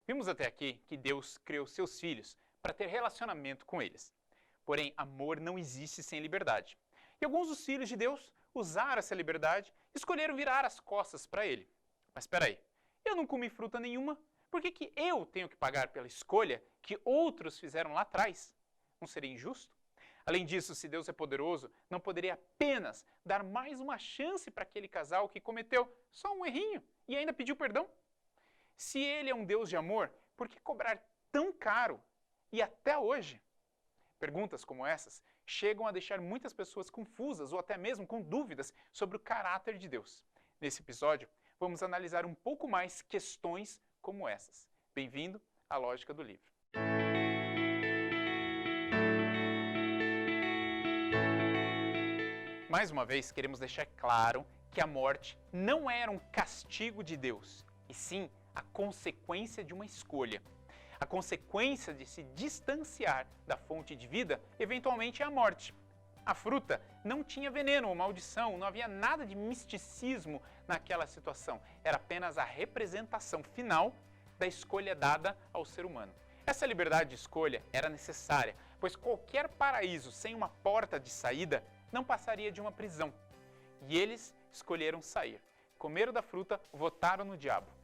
Vimos até aqui que Deus criou seus filhos para ter relacionamento com eles. Porém, amor não existe sem liberdade. E alguns dos filhos de Deus usaram essa liberdade e escolheram virar as costas para ele. Mas espera aí, eu não comi fruta nenhuma, por que eu tenho que pagar pela escolha que outros fizeram lá atrás? Não seria injusto? Além disso, se Deus é poderoso, não poderia apenas dar mais uma chance para aquele casal que cometeu só um errinho e ainda pediu perdão? Se ele é um Deus de amor, por que cobrar tão caro e até hoje? Perguntas como essas chegam a deixar muitas pessoas confusas ou até mesmo com dúvidas sobre o caráter de Deus. Nesse episódio, vamos analisar um pouco mais questões como essas. Bem-vindo à Lógica do Livro. Mais uma vez, queremos deixar claro que a morte não era um castigo de Deus, e sim a consequência de uma escolha. A consequência de se distanciar da fonte de vida, eventualmente, é a morte. A fruta não tinha veneno ou maldição, não havia nada de misticismo naquela situação. Era apenas a representação final da escolha dada ao ser humano. Essa liberdade de escolha era necessária, pois qualquer paraíso sem uma porta de saída não passaria de uma prisão. E eles escolheram sair. Comeram da fruta, votaram no diabo.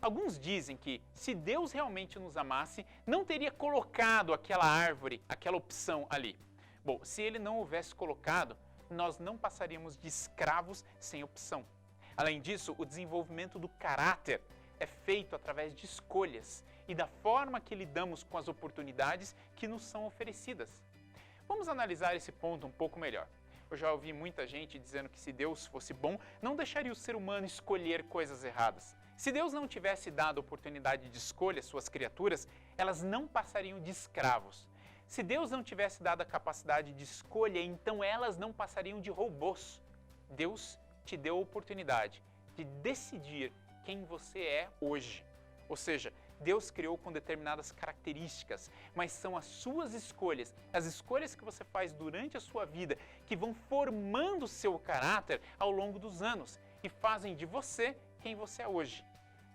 Alguns dizem que, se Deus realmente nos amasse, não teria colocado aquela árvore, aquela opção ali. Bom, se ele não houvesse colocado, nós não passaríamos de escravos sem opção. Além disso, o desenvolvimento do caráter é feito através de escolhas e da forma que lidamos com as oportunidades que nos são oferecidas. Vamos analisar esse ponto um pouco melhor. Eu já ouvi muita gente dizendo que se Deus fosse bom, não deixaria o ser humano escolher coisas erradas. Se Deus não tivesse dado oportunidade de escolha às suas criaturas, elas não passariam de escravos. Se Deus não tivesse dado a capacidade de escolha, então elas não passariam de robôs. Deus te deu a oportunidade de decidir quem você é hoje. Ou seja, Deus criou com determinadas características, mas são as suas escolhas, as escolhas que você faz durante a sua vida, que vão formando o seu caráter ao longo dos anos e fazem de você quem você é hoje.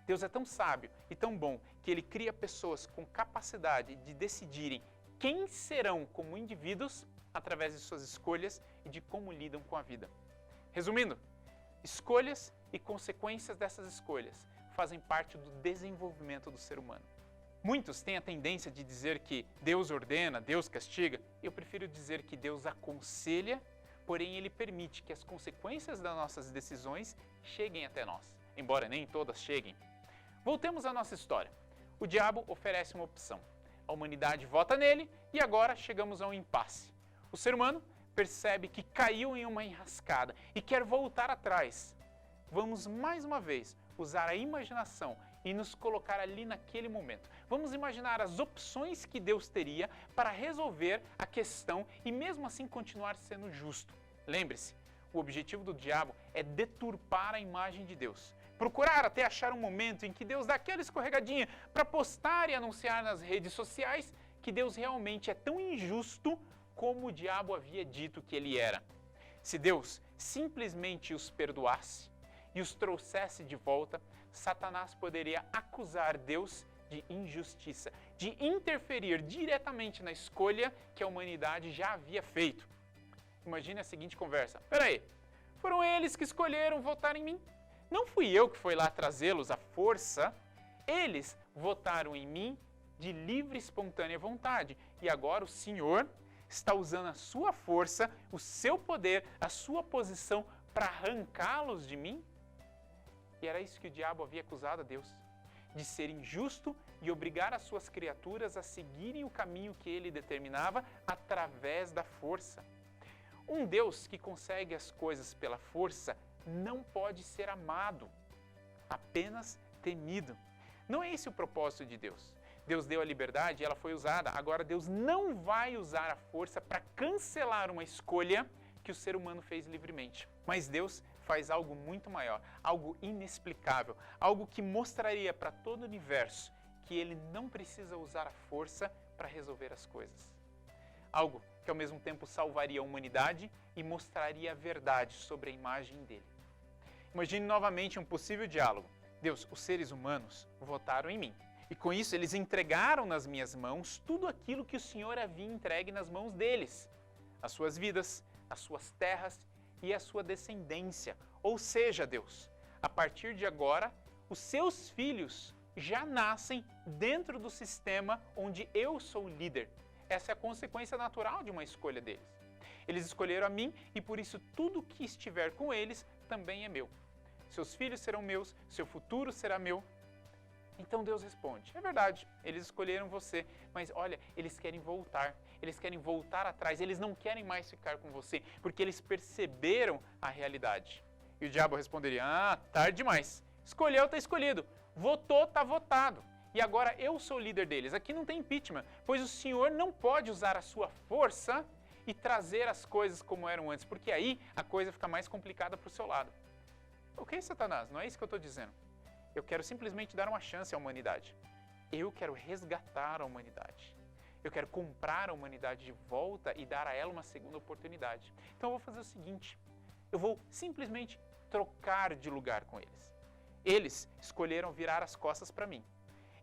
Deus é tão sábio e tão bom que Ele cria pessoas com capacidade de decidirem quem serão como indivíduos através de suas escolhas e de como lidam com a vida. Resumindo, escolhas e consequências dessas escolhas fazem parte do desenvolvimento do ser humano. Muitos têm a tendência de dizer que Deus ordena, Deus castiga. Eu prefiro dizer que Deus aconselha, porém Ele permite que as consequências das nossas decisões cheguem até nós, embora nem todas cheguem. Voltemos à nossa história. O diabo oferece uma opção. A humanidade vota nele e agora chegamos a um impasse. O ser humano percebe que caiu em uma enrascada e quer voltar atrás. Vamos mais uma vez usar a imaginação e nos colocar ali naquele momento. Vamos imaginar as opções que Deus teria para resolver a questão e mesmo assim continuar sendo justo. Lembre-se, o objetivo do diabo é deturpar a imagem de Deus. Procurar até achar um momento em que Deus dá aquela escorregadinha para postar e anunciar nas redes sociais que Deus realmente é tão injusto como o diabo havia dito que ele era. Se Deus simplesmente os perdoasse e os trouxesse de volta, Satanás poderia acusar Deus de injustiça, de interferir diretamente na escolha que a humanidade já havia feito. Imagine a seguinte conversa. Peraí, foram eles que escolheram votar em mim? Não fui eu que fui lá trazê-los à força. Eles votaram em mim de livre e espontânea vontade. E agora o Senhor está usando a sua força, o seu poder, a sua posição para arrancá-los de mim? E era isso que o diabo havia acusado a Deus, de ser injusto e obrigar as suas criaturas a seguirem o caminho que ele determinava através da força. Um Deus que consegue as coisas pela força não pode ser amado, apenas temido. Não é esse o propósito de Deus. Deus deu a liberdade e ela foi usada. Agora Deus não vai usar a força para cancelar uma escolha que o ser humano fez livremente. Mas Deus faz algo muito maior, algo inexplicável, algo que mostraria para todo o universo que ele não precisa usar a força para resolver as coisas. Algo que ao mesmo tempo salvaria a humanidade e mostraria a verdade sobre a imagem dele. Imagine novamente um possível diálogo. Deus, os seres humanos votaram em mim. E com isso eles entregaram nas minhas mãos tudo aquilo que o Senhor havia entregue nas mãos deles. As suas vidas, as suas terras e a sua descendência. Ou seja, Deus, a partir de agora, os seus filhos já nascem dentro do sistema onde eu sou líder. Essa é a consequência natural de uma escolha deles. Eles escolheram a mim e por isso tudo que estiver com eles também é meu. Seus filhos serão meus, seu futuro será meu. Então Deus responde, é verdade, eles escolheram você, mas olha, eles querem voltar atrás, eles não querem mais ficar com você, porque eles perceberam a realidade. E o diabo responderia, tarde demais, escolheu, está escolhido, votou, está votado. E agora eu sou o líder deles, aqui não tem impeachment, pois o Senhor não pode usar a sua força e trazer as coisas como eram antes, porque aí a coisa fica mais complicada para o seu lado. Ok, Satanás, não é isso que eu estou dizendo. Eu quero simplesmente dar uma chance à humanidade. Eu quero resgatar a humanidade. Eu quero comprar a humanidade de volta e dar a ela uma segunda oportunidade. Então eu vou fazer o seguinte, eu vou simplesmente trocar de lugar com eles. Eles escolheram virar as costas para mim.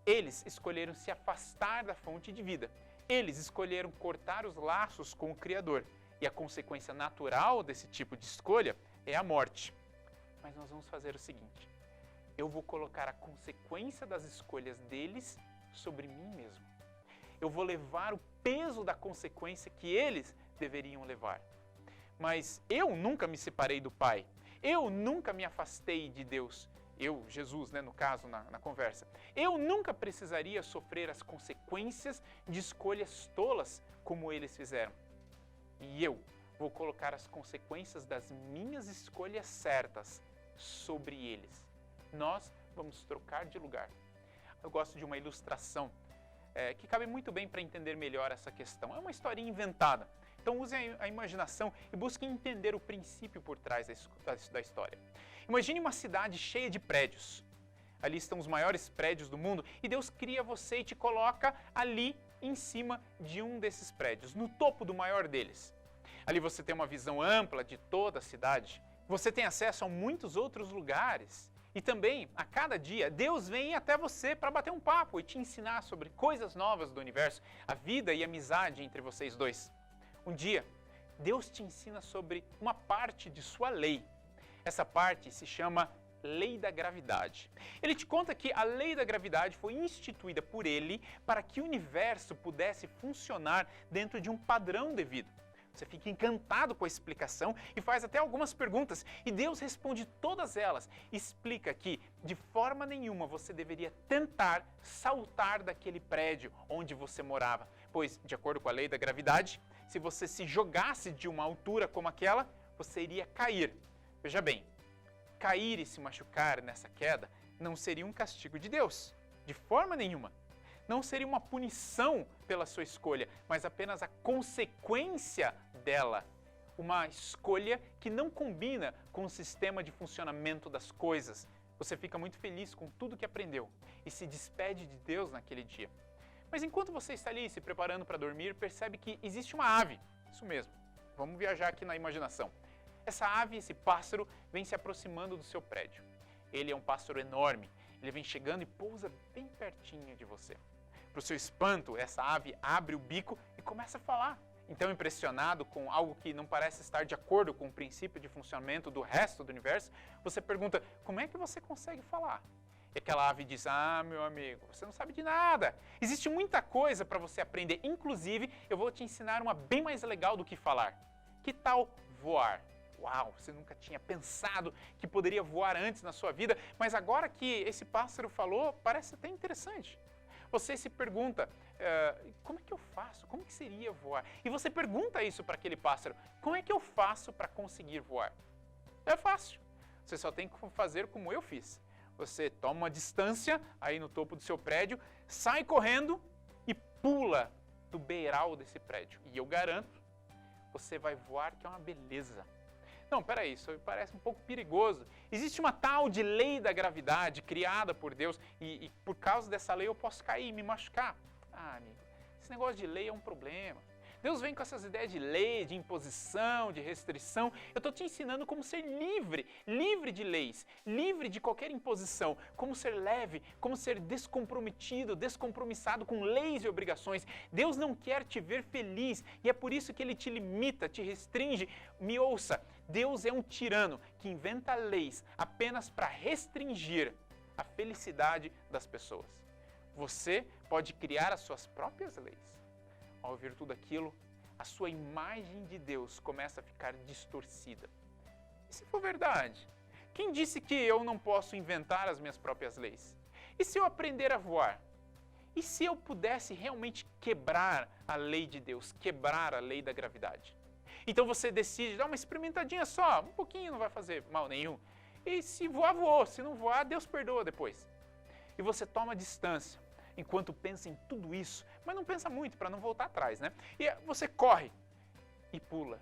Eles escolheram se afastar da fonte de vida. Eles escolheram cortar os laços com o Criador. E a consequência natural desse tipo de escolha é a morte. Mas nós vamos fazer o seguinte, eu vou colocar a consequência das escolhas deles sobre mim mesmo. Eu vou levar o peso da consequência que eles deveriam levar. Mas eu nunca me separei do Pai. Eu nunca me afastei de Deus. Eu, Jesus, no caso, na conversa. Eu nunca precisaria sofrer as consequências de escolhas tolas como eles fizeram. E eu vou colocar as consequências das minhas escolhas certas sobre eles. Nós vamos trocar de lugar. Eu gosto de uma ilustração que cabe muito bem para entender melhor essa questão. É uma historinha inventada. Então use a imaginação e busque entender o princípio por trás da história. Imagine uma cidade cheia de prédios. Ali estão os maiores prédios do mundo e Deus cria você e te coloca ali em cima de um desses prédios, no topo do maior deles. Ali você tem uma visão ampla de toda a cidade. Você tem acesso a muitos outros lugares. E também, a cada dia, Deus vem até você para bater um papo e te ensinar sobre coisas novas do universo, a vida e a amizade entre vocês dois. Um dia, Deus te ensina sobre uma parte de sua lei. Essa parte se chama Lei da Gravidade. Ele te conta que a Lei da Gravidade foi instituída por ele para que o universo pudesse funcionar dentro de um padrão devido. Você fica encantado com a explicação e faz até algumas perguntas. E Deus responde todas elas. Explica que, de forma nenhuma, você deveria tentar saltar daquele prédio onde você morava. Pois, de acordo com a lei da gravidade, se você se jogasse de uma altura como aquela, você iria cair. Veja bem, cair e se machucar nessa queda não seria um castigo de Deus. De forma nenhuma. Não seria uma punição pela sua escolha, mas apenas a consequência dela. Uma escolha que não combina com o sistema de funcionamento das coisas. Você fica muito feliz com tudo que aprendeu e se despede de Deus naquele dia. Mas enquanto você está ali se preparando para dormir, percebe que existe uma ave. Isso mesmo, vamos viajar aqui na imaginação. Essa ave, esse pássaro, vem se aproximando do seu prédio. Ele é um pássaro enorme, ele vem chegando e pousa bem pertinho de você. Para o seu espanto, essa ave abre o bico e começa a falar. Então, impressionado com algo que não parece estar de acordo com o princípio de funcionamento do resto do universo, você pergunta, como é que você consegue falar? E aquela ave diz, meu amigo, você não sabe de nada. Existe muita coisa para você aprender. Inclusive, eu vou te ensinar uma bem mais legal do que falar. Que tal voar? Uau, você nunca tinha pensado que poderia voar antes na sua vida, mas agora que esse pássaro falou, parece até interessante. Você se pergunta, como é que eu faço? Como que seria voar? E você pergunta isso para aquele pássaro, como é que eu faço para conseguir voar? É fácil, você só tem que fazer como eu fiz. Você toma uma distância aí no topo do seu prédio, sai correndo e pula do beiral desse prédio. E eu garanto, você vai voar que é uma beleza. Não, peraí, isso parece um pouco perigoso. Existe uma tal de lei da gravidade criada por Deus e por causa dessa lei eu posso cair e me machucar. Amigo, esse negócio de lei é um problema. Deus vem com essas ideias de lei, de imposição, de restrição. Eu estou te ensinando como ser livre, livre de leis, livre de qualquer imposição, como ser leve, como ser descomprometido, descompromissado com leis e obrigações. Deus não quer te ver feliz e é por isso que Ele te limita, te restringe. Me ouça, Deus é um tirano que inventa leis apenas para restringir a felicidade das pessoas. Você pode criar as suas próprias leis. Ao ouvir tudo aquilo, a sua imagem de Deus começa a ficar distorcida. E se for verdade? Quem disse que eu não posso inventar as minhas próprias leis? E se eu aprender a voar? E se eu pudesse realmente quebrar a lei de Deus, quebrar a lei da gravidade? Então você decide dar uma experimentadinha só, um pouquinho, não vai fazer mal nenhum. E se voar, voou. Se não voar, Deus perdoa depois. E você toma distância enquanto pensa em tudo isso, mas não pensa muito para não voltar atrás, né? E você corre e pula.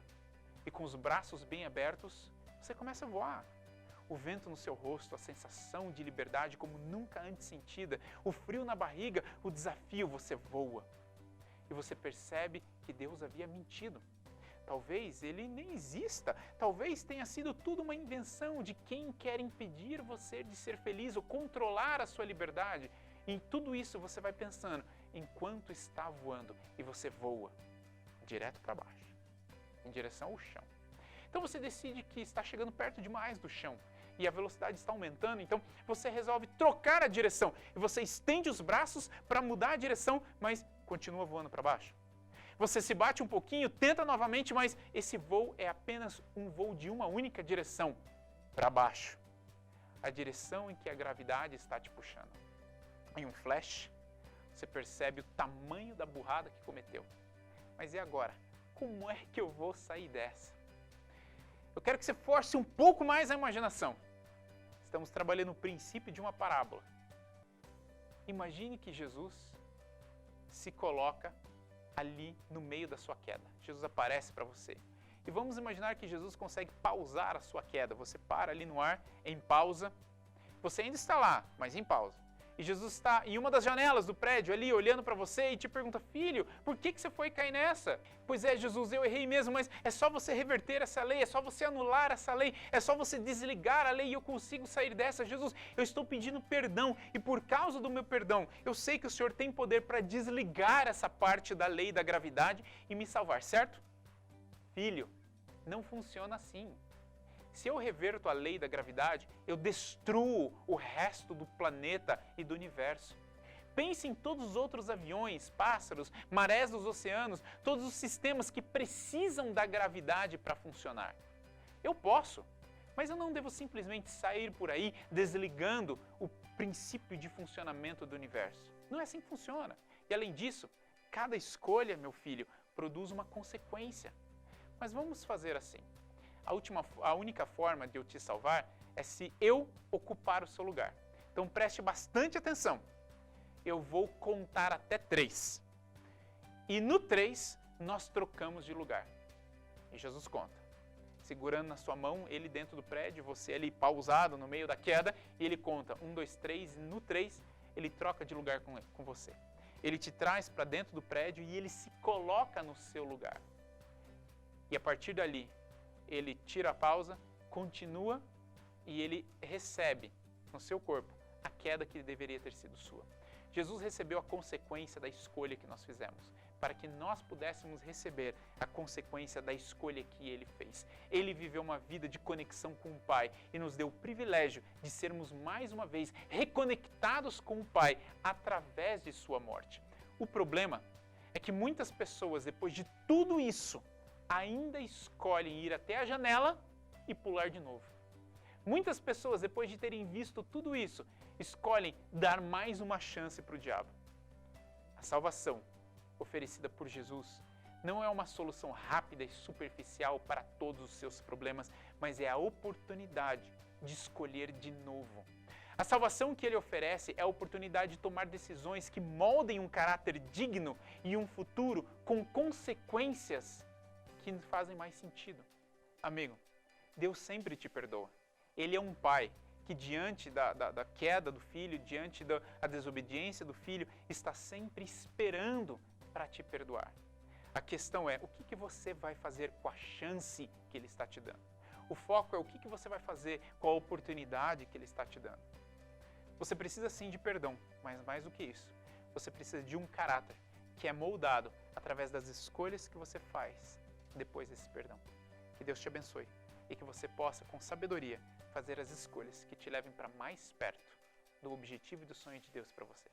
E com os braços bem abertos, você começa a voar. O vento no seu rosto, a sensação de liberdade como nunca antes sentida, o frio na barriga, o desafio, você voa. E você percebe que Deus havia mentido. Talvez ele nem exista, talvez tenha sido tudo uma invenção de quem quer impedir você de ser feliz ou controlar a sua liberdade. E em tudo isso você vai pensando enquanto está voando e você voa direto para baixo, em direção ao chão. Então você decide que está chegando perto demais do chão e a velocidade está aumentando, então você resolve trocar a direção e você estende os braços para mudar a direção, mas continua voando para baixo. Você se bate um pouquinho, tenta novamente, mas esse voo é apenas um voo de uma única direção, para baixo. A direção em que a gravidade está te puxando. Em um flash, você percebe o tamanho da burrada que cometeu. Mas e agora? Como é que eu vou sair dessa? Eu quero que você force um pouco mais a imaginação. Estamos trabalhando o princípio de uma parábola. Imagine que Jesus se coloca ali no meio da sua queda. Jesus aparece para você. E vamos imaginar que Jesus consegue pausar a sua queda. Você para ali no ar, em pausa. Você ainda está lá, mas em pausa. E Jesus está em uma das janelas do prédio ali, olhando para você e te pergunta: filho, por que você foi cair nessa? Pois é, Jesus, eu errei mesmo, mas é só você reverter essa lei, é só você anular essa lei, é só você desligar a lei e eu consigo sair dessa. Jesus, eu estou pedindo perdão e por causa do meu perdão, eu sei que o Senhor tem poder para desligar essa parte da lei da gravidade e me salvar, certo? Filho, não funciona assim. Se eu reverto a lei da gravidade, eu destruo o resto do planeta e do universo. Pense em todos os outros aviões, pássaros, marés dos oceanos, todos os sistemas que precisam da gravidade para funcionar. Eu posso, mas eu não devo simplesmente sair por aí desligando o princípio de funcionamento do universo. Não é assim que funciona. E além disso, cada escolha, meu filho, produz uma consequência. Mas vamos fazer assim. A única forma de eu te salvar é se eu ocupar o seu lugar. Então preste bastante atenção. Eu vou contar até 3. E no 3, nós trocamos de lugar. E Jesus conta. Segurando na sua mão, ele dentro do prédio, você ali pausado no meio da queda, e ele conta 1, 2, 3, e no 3, ele troca de lugar com você. Ele te traz para dentro do prédio e ele se coloca no seu lugar. E a partir dali, ele tira a pausa, continua e ele recebe no seu corpo a queda que deveria ter sido sua. Jesus recebeu a consequência da escolha que nós fizemos, para que nós pudéssemos receber a consequência da escolha que ele fez. Ele viveu uma vida de conexão com o Pai e nos deu o privilégio de sermos mais uma vez reconectados com o Pai através de sua morte. O problema é que muitas pessoas, depois de tudo isso, ainda escolhem ir até a janela e pular de novo. Muitas pessoas, depois de terem visto tudo isso, escolhem dar mais uma chance para o diabo. A salvação oferecida por Jesus não é uma solução rápida e superficial para todos os seus problemas, mas é a oportunidade de escolher de novo. A salvação que ele oferece é a oportunidade de tomar decisões que moldem um caráter digno e um futuro com consequências que fazem mais sentido. Amigo, Deus sempre te perdoa. Ele é um pai que diante da queda do filho, diante da desobediência do filho, está sempre esperando para te perdoar. A questão é, o que você vai fazer com a chance que Ele está te dando? O foco é o que você vai fazer com a oportunidade que Ele está te dando. Você precisa sim de perdão, mas mais do que isso, você precisa de um caráter que é moldado através das escolhas que você faz depois desse perdão. Que Deus te abençoe e que você possa, com sabedoria, fazer as escolhas que te levem para mais perto do objetivo e do sonho de Deus para você.